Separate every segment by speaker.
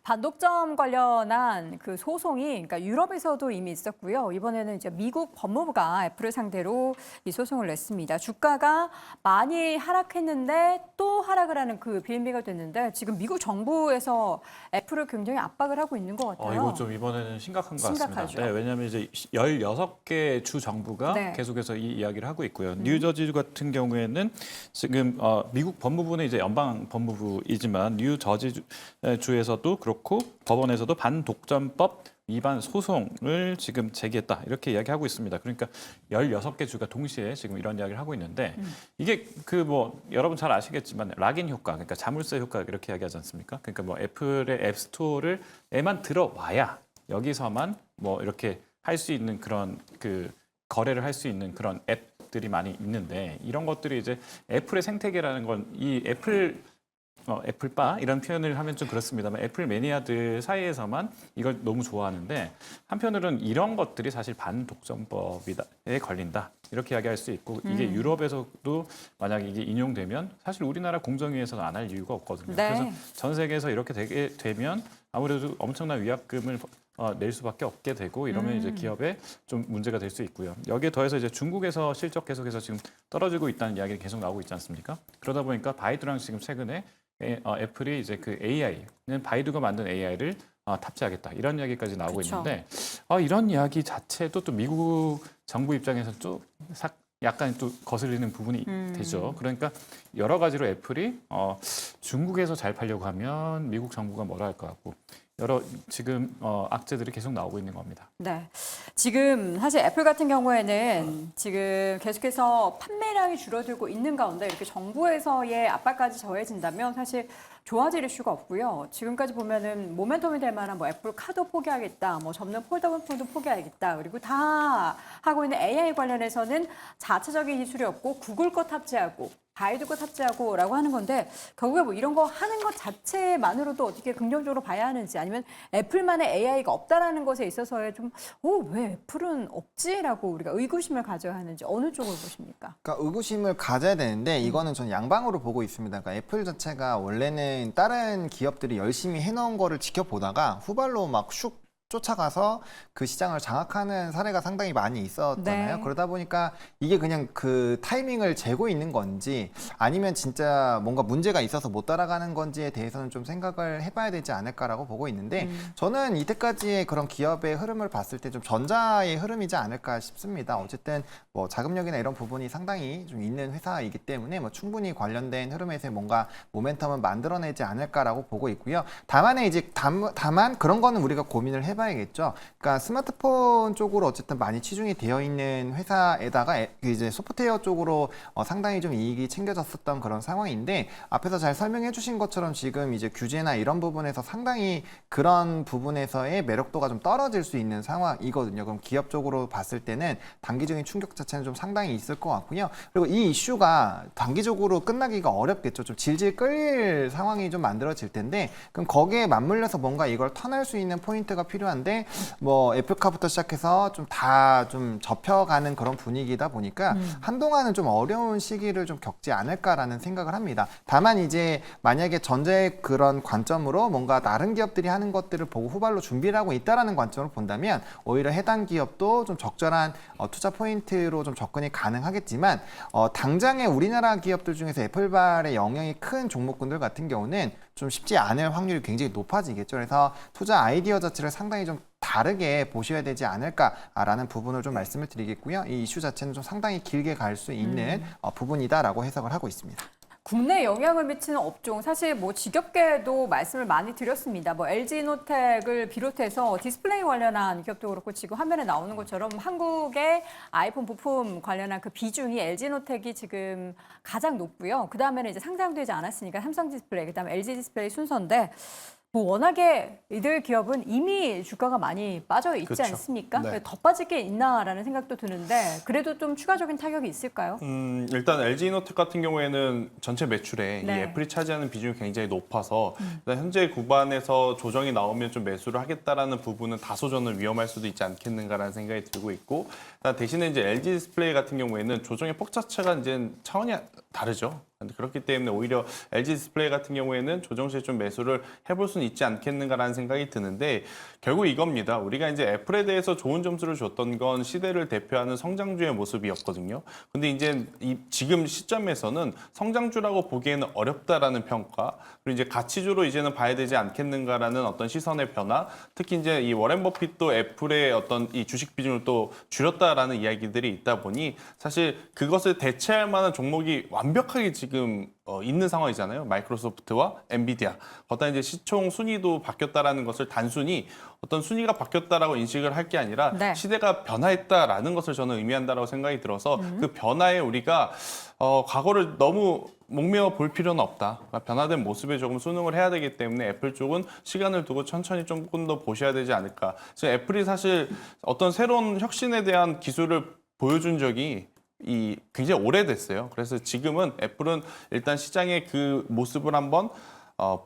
Speaker 1: 반독점 관련한 그 소송이 그러니까 유럽에서도 이미 있었고요. 이번에는 이제 미국 법무부가 애플을 상대로 이 소송을 냈습니다. 주가가 많이 하락했는데 또 하락을 하는 그 빌미가 됐는데 지금 미국 정부에서 애플을 굉장히 압박을 하고 있는 것 같아요.
Speaker 2: 이거 좀 이번에는 심각한 것 같습니다.
Speaker 1: 심각하죠.
Speaker 2: 네, 왜냐하면 이제 16개 주 정부가
Speaker 1: 네.
Speaker 2: 계속해서 이 이야기를 하고 있고요. 뉴저지 같은 경우에는 지금 미국 법무부는 이제 연방 법무부이지만 뉴저지 주에서도 그렇고 법원에서도 반독점법 위반 소송을 지금 제기했다 이렇게 이야기하고 있습니다. 그러니까 16개 주가 동시에 지금 이런 이야기를 하고 있는데 이게 그 뭐 여러분 잘 아시겠지만 락인 효과, 그러니까 자물쇠 효과 이렇게 이야기하지 않습니까? 그러니까 뭐 애플의 앱스토어를에만 들어와야 여기서만 뭐 이렇게 할 수 있는 그런 그 거래를 할 수 있는 그런 앱들이 많이 있는데 이런 것들이 이제 애플의 생태계라는 건 이 애플바 이런 표현을 하면 좀 그렇습니다만 애플 매니아들 사이에서만 이걸 너무 좋아하는데 한편으로는 이런 것들이 사실 반독점법에 걸린다 이렇게 이야기할 수 있고 이게 유럽에서도 만약에 이게 인용되면 사실 우리나라 공정위에서는 안 할 이유가 없거든요.
Speaker 1: 네.
Speaker 2: 그래서 전 세계에서 이렇게 되게 되면 아무래도 엄청난 위약금을 낼 수밖에 없게 되고 이러면 이제 기업에 좀 문제가 될 수 있고요. 여기에 더해서 이제 중국에서 실적 계속해서 지금 떨어지고 있다는 이야기가 계속 나오고 있지 않습니까? 그러다 보니까 바이두랑 지금 최근에 애플이 이제 그 AI는 바이두가 만든 AI를 탑재하겠다 이런 이야기까지 나오고
Speaker 1: 그쵸.
Speaker 2: 있는데 이런 이야기 자체도 또 미국 정부 입장에서 좀 약간 또 거슬리는 부분이 되죠. 그러니까 여러 가지로 애플이 중국에서 잘 팔려고 하면 미국 정부가 뭐라 할 것 같고 여러 지금 악재들이 계속 나오고 있는 겁니다.
Speaker 1: 네. 지금 사실 애플 같은 경우에는 지금 계속해서 판매량이 줄어들고 있는 가운데 이렇게 정부에서의 압박까지 더해진다면 사실 좋아질 이슈가 없고요. 지금까지 보면은 모멘텀이 될 만한 뭐 애플 카드 포기하겠다, 뭐 접는 폴더블 폰도 포기하겠다, 그리고 다 하고 있는 AI 관련해서는 자체적인 기술이 없고 구글 거 탑재하고 바이두 거 탑재하고라고 하는 건데 결국에 뭐 이런 거 하는 것 자체만으로도 어떻게 긍정적으로 봐야 하는지 아니면 애플만의 AI가 없다라는 것에 있어서의 좀 왜 애플은 없지라고 우리가 의구심을 가져야 하는지 어느 쪽을 보십니까?
Speaker 3: 그러니까 의구심을 가져야 되는데 이거는 전 양방으로 보고 있습니다. 그러니까 애플 자체가 원래는 다른 기업들이 열심히 해놓은 거를 지켜보다가 후발로 막 슉 쫓아가서 그 시장을 장악하는 사례가 상당히 많이 있었잖아요.
Speaker 1: 네.
Speaker 3: 그러다 보니까 이게 그냥 그 타이밍을 재고 있는 건지 아니면 진짜 뭔가 문제가 있어서 못 따라가는 건지에 대해서는 좀 생각을 해봐야 되지 않을까라고 보고 있는데 저는 이때까지의 그런 기업의 흐름을 봤을 때 좀 전자의 흐름이지 않을까 싶습니다. 어쨌든 뭐 자금력이나 이런 부분이 상당히 좀 있는 회사이기 때문에 뭐 충분히 관련된 흐름에서 뭔가 모멘텀을 만들어내지 않을까라고 보고 있고요. 다만 그런 거는 우리가 고민을 해봐야겠죠. 그러니까 스마트폰 쪽으로 어쨌든 많이 치중이 되어 있는 회사에다가 이제 소프트웨어 쪽으로 상당히 좀 이익이 챙겨졌었던 그런 상황인데 앞에서 잘 설명해 주신 것처럼 지금 이제 규제나 이런 부분에서 상당히 그런 부분에서의 매력도가 좀 떨어질 수 있는 상황이거든요. 그럼 기업 쪽으로 봤을 때는 단기적인 충격 자체는 좀 상당히 있을 것 같고요. 그리고 이 이슈가 단기적으로 끝나기가 어렵겠죠. 좀 질질 끌릴 상황이 좀 만들어질 텐데 그럼 거기에 맞물려서 뭔가 이걸 턴할 수 있는 포인트가 필요한데 뭐 애플카부터 시작해서 좀 다 좀 접혀가는 그런 분위기다 보니까 한동안은 좀 어려운 시기를 좀 겪지 않을까라는 생각을 합니다. 다만 이제 만약에 전자의 그런 관점으로 뭔가 다른 기업들이 하는 것들을 보고 후발로 준비를 하고 있다라는 관점으로 본다면 오히려 해당 기업도 좀 적절한 투자 포인트로 좀 접근이 가능하겠지만 당장의 우리나라 기업들 중에서 애플발의 영향이 큰 종목군들 같은 경우는 좀 쉽지 않을 확률이 굉장히 높아지겠죠. 그래서 투자 아이디어 자체를 상당히 좀 다르게 보셔야 되지 않을까라는 부분을 좀 말씀을 드리겠고요. 이 이슈 자체는 좀 상당히 길게 갈 수 있는 부분이다라고 해석을 하고 있습니다.
Speaker 1: 국내에 영향을 미치는 업종 사실 뭐 지겹게도 말씀을 많이 드렸습니다. 뭐 LG노텍을 비롯해서 디스플레이 관련한 기업도 그렇고 지금 화면에 나오는 것처럼 한국의 아이폰 부품 관련한 그 비중이 LG노텍이 지금 가장 높고요. 그 다음에는 이제 상장되지 않았으니까 삼성디스플레이, 그 다음에 LG디스플레이 순서인데 뭐 워낙에 이들 기업은 이미 주가가 많이 빠져 있지
Speaker 4: 그렇죠.
Speaker 1: 않습니까?
Speaker 4: 네.
Speaker 1: 더 빠질 게 있나라는 생각도 드는데 그래도 좀 추가적인 타격이 있을까요?
Speaker 4: 일단 LG노텍 같은 경우에는 전체 매출에
Speaker 1: 네.
Speaker 4: 이 애플이 차지하는 비중이 굉장히 높아서 일단 현재 구간에서 조정이 나오면 좀 매수를 하겠다라는 부분은 다소 저는 위험할 수도 있지 않겠는가라는 생각이 들고 있고 대신에 이제 LG 디스플레이 같은 경우에는 조정의 폭 자체가 이제 차원이 다르죠. 근데 그렇기 때문에 오히려 LG 디스플레이 같은 경우에는 조정 시에 좀 매수를 해볼 수는 있지 않겠는가라는 생각이 드는데 결국 이겁니다. 우리가 이제 애플에 대해서 좋은 점수를 줬던 건 시대를 대표하는 성장주의 모습이었거든요. 근데 이제 지금 시점에서는 성장주라고 보기에는 어렵다라는 평가, 그리고 이제 가치주로 이제는 봐야 되지 않겠는가라는 어떤 시선의 변화, 특히 이제 이 워렌 버핏도 애플의 어떤 이 주식 비중을 또 줄였다라는 이야기들이 있다 보니 사실 그것을 대체할 만한 종목이 완벽하게 지금 있는 상황이잖아요. 마이크로소프트와 엔비디아. 거기다 이제 시총 순위도 바뀌었다라는 것을 단순히 어떤 순위가 바뀌었다라고 인식을 할 게 아니라
Speaker 1: 네.
Speaker 4: 시대가 변화했다라는 것을 저는 의미한다라고 생각이 들어서 그 변화에 우리가 과거를 너무 목매어 볼 필요는 없다. 그러니까 변화된 모습에 조금 순응을 해야 되기 때문에 애플 쪽은 시간을 두고 천천히 조금 더 보셔야 되지 않을까. 지금 애플이 사실 어떤 새로운 혁신에 대한 기술을 보여준 적이 굉장히 오래됐어요. 그래서 지금은 애플은 일단 시장의 그 모습을 한번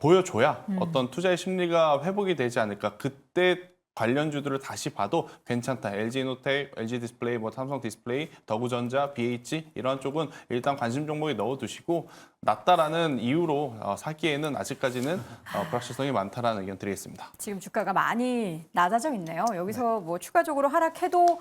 Speaker 4: 보여줘야 어떤 투자의 심리가 회복이 되지 않을까. 그때 관련주들을 다시 봐도 괜찮다. LG이노텍, LG 디스플레이, 뭐 삼성 디스플레이, 더구전자, BH 이런 쪽은 일단 관심 종목에 넣어두시고 낮다라는 이유로 사기에는 아직까지는 불확실성이 많다라는 의견 드리겠습니다.
Speaker 1: 지금 주가가 많이 낮아져 있네요. 여기서 뭐 추가적으로 하락해도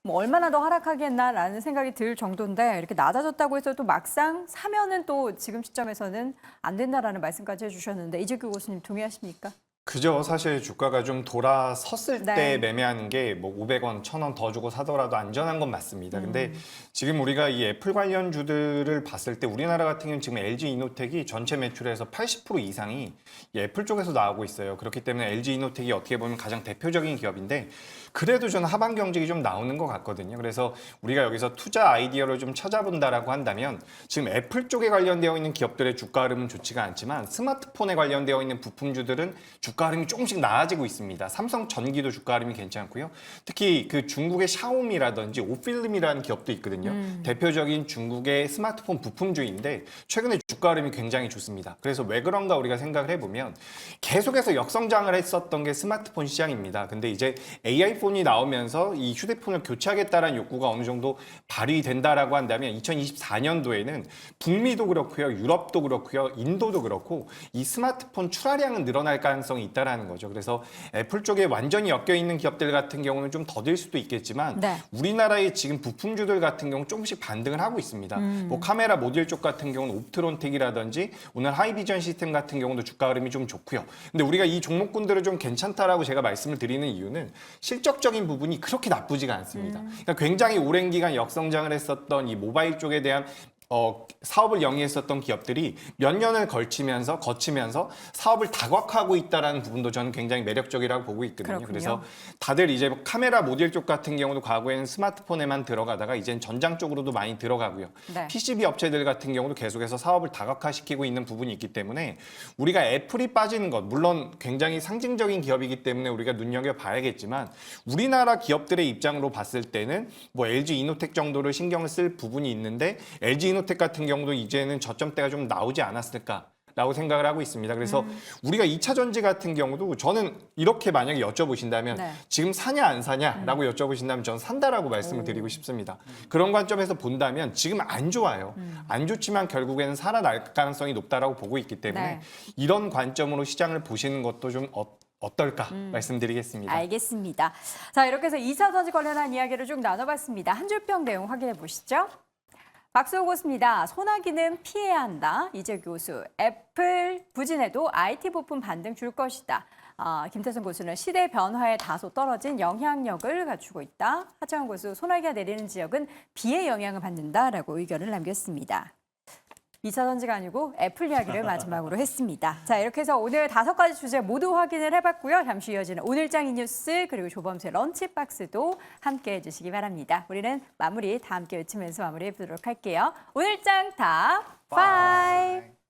Speaker 1: 뭐 얼마나 더 하락하겠나라는 생각이 들 정도인데 이렇게 낮아졌다고 해서 또 막상 사면은 또 지금 시점에서는 안 된다라는 말씀까지 해주셨는데 이재규 교수님 동의하십니까?
Speaker 5: 그죠. 사실 주가가 좀 돌아섰을
Speaker 1: 네.
Speaker 5: 때 매매하는 게 뭐 500원, 1000원 더 주고 사더라도 안전한 건 맞습니다. 근데 지금 우리가 이 애플 관련주들을 봤을 때 우리나라 같은 경우는 지금 LG 이노텍이 전체 매출에서 80% 이상이 이 애플 쪽에서 나오고 있어요. 그렇기 때문에 LG 이노텍이 어떻게 보면 가장 대표적인 기업인데 그래도 저는 하반 경직이 좀 나오는 것 같거든요. 그래서 우리가 여기서 투자 아이디어를 좀 찾아본다라고 한다면 지금 애플 쪽에 관련되어 있는 기업들의 주가 흐름은 좋지가 않지만 스마트폰에 관련되어 있는 부품주들은 주가 흐름이 조금씩 나아지고 있습니다. 삼성 전기도 주가 흐름이 괜찮고요. 특히 그 중국의 샤오미라든지 오필름이라는 기업도 있거든요. 대표적인 중국의 스마트폰 부품주인데 최근에 주가 흐름이 굉장히 좋습니다. 그래서 왜 그런가 우리가 생각을 해보면 계속해서 역성장을 했었던 게 스마트폰 시장입니다. 근데 이제 AI 폰이 나오면서 이 휴대폰을 교체하겠다는 욕구가 어느 정도 발휘된다라고 한다면 2024년도에는 북미도 그렇고요, 유럽도 그렇고요, 인도도 그렇고 이 스마트폰 출하량은 늘어날 가능성이 있다라는 거죠. 그래서 애플 쪽에 완전히 엮여 있는 기업들 같은 경우는 좀 더딜 수도 있겠지만
Speaker 1: 네.
Speaker 5: 우리나라의 지금 부품주들 같은 경우 조금씩 반등을 하고 있습니다. 뭐 카메라 모듈 쪽 같은 경우는 옵트론텍이라든지 오늘 하이비전 시스템 같은 경우도 주가 흐름이 좀 좋고요. 근데 우리가 이 종목군들을 좀 괜찮다라고 제가 말씀을 드리는 이유는 실적적인 부분이 그렇게 나쁘지가 않습니다. 그러니까 굉장히 오랜 기간 역성장을 했었던 이 모바일 쪽에 대한 사업을 영위했었던 기업들이 몇 년을 거치면서 사업을 다각화하고 있다는 부분도 저는 굉장히 매력적이라고 보고 있거든요.
Speaker 1: 그렇군요.
Speaker 5: 그래서 다들 이제 카메라 모듈 쪽 같은 경우도 과거에는 스마트폰에만 들어가다가 이젠 전장 쪽으로도 많이 들어가고요.
Speaker 1: 네.
Speaker 5: PCB 업체들 같은 경우도 계속해서 사업을 다각화시키고 있는 부분이 있기 때문에 우리가 애플이 빠지는 것, 물론 굉장히 상징적인 기업이기 때문에 우리가 눈여겨봐야겠지만 우리나라 기업들의 입장으로 봤을 때는 뭐 LG 이노텍 정도를 신경을 쓸 부분이 있는데 LG 이노텍 같은 경우도 이제는 저점대가 좀 나오지 않았을까라고 생각을 하고 있습니다. 그래서 우리가 2차 전지 같은 경우도 저는 이렇게 만약에 여쭤보신다면
Speaker 1: 네.
Speaker 5: 지금 사냐 안 사냐라고 여쭤보신다면 저는 산다라고 말씀을 드리고 싶습니다. 그런 관점에서 본다면 지금 안 좋아요. 안 좋지만 결국에는 살아날 가능성이 높다라고 보고 있기 때문에
Speaker 1: 네.
Speaker 5: 이런 관점으로 시장을 보시는 것도 좀 어떨까 말씀드리겠습니다.
Speaker 1: 알겠습니다. 자, 이렇게 해서 2차 전지 관련한 이야기를 쭉 나눠봤습니다. 한 줄평 내용 확인해 보시죠. 박수호 교수입니다. 소나기는 피해야 한다. 이재 교수, 애플 부진해도 IT 부품 반등 줄 것이다. 김태선 교수는 시대 변화에 다소 떨어진 영향력을 갖추고 있다. 하창원 교수, 소나기가 내리는 지역은 비의 영향을 받는다라고 의견을 남겼습니다. 2차 전지가 아니고 애플 이야기를 마지막으로 했습니다. 자, 이렇게 해서 오늘 5가지 주제 모두 확인을 해봤고요. 잠시 이어지는 오늘장 이뉴스 그리고 조범수의 런치박스도 함께 해주시기 바랍니다. 우리는 마무리 다 함께 외치면서 마무리해보도록 할게요. 오늘장 탑 5.